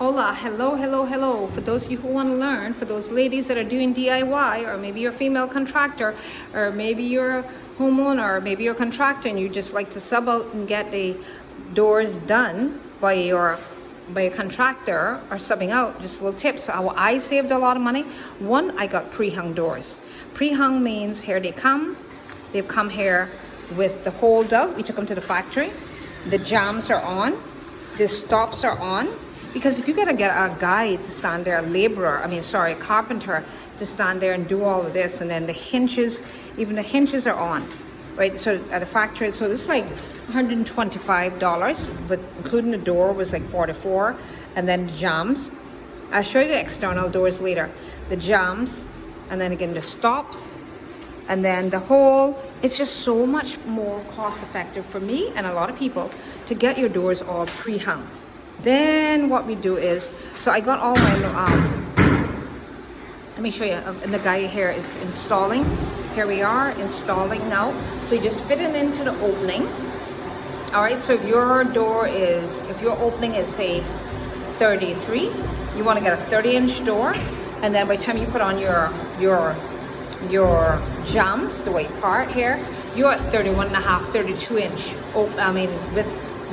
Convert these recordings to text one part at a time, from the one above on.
Hola, hello, hello, hello. For those of you who want to learn, for those ladies that are doing DIY, or maybe you're a female contractor, or maybe you're a homeowner, or maybe you're a contractor and you just like to sub out and get the doors done by a contractor or subbing out, just little tips. How I saved a lot of money. One, I got pre-hung doors. Pre-hung means here they come. They've come here with the hole dug. We took them to the factory. The jambs are on. The stops are on. Because if you gotta get a guy to stand there, a carpenter to stand there and do all of this, and then the hinges, even the hinges are on, right? So at a factory, so this is like $125, but including the door was like $44, and then the jambs. I'll show you the external doors later. The jambs, and then again the stops, and then the hole. It's just so much more cost effective for me and a lot of people to get your doors all pre-hung. Then what we do is, so I got all my, let me show you, and the guy here is installing. Here we are installing now. So you just fit it into the opening. All right, so if your opening is say 33, you want to get a 30-inch door, and then by the time you put on your jambs, the white part here, you're at 31 and a half, 32 inch.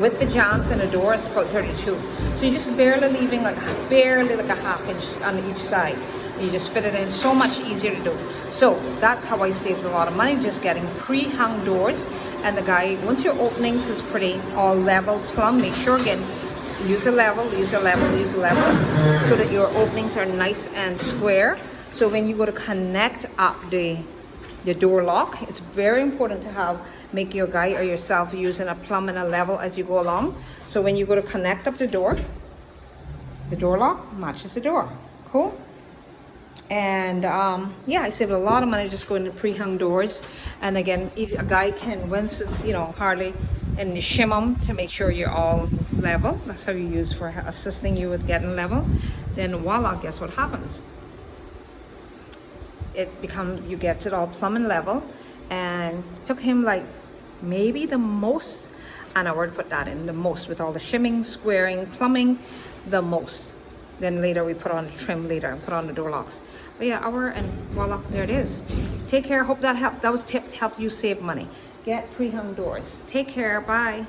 With the jambs and the door, it's about 32. So you're just barely leaving like a half inch on each side. And you just fit it in, so much easier to do. So that's how I saved a lot of money, just getting pre-hung doors. And the guy, once your openings is pretty all level, plumb, make sure again, use a level, so that your openings are nice and square. So when you go to connect up the door lock, it's very important to make your guy or yourself using a plumb and a level as you go along. So when you go to connect up the door lock matches the door. Cool. And yeah, I saved a lot of money just going to pre-hung doors. And again, if a guy can, once it's hardly, and you shim them to make sure you're all level. That's how you use for assisting you with getting level. Then voila, guess what happens? It becomes, you get it all plumb and level. And it took him like maybe the most an hour to put that in, the most, with all the shimming, squaring, plumbing, the most. Then later we put on the trim later and put on the door locks. But yeah, hour, and voila, there it is. Take care. Hope that helped. That was tips helped you save money. Get pre-hung doors. Take care. Bye.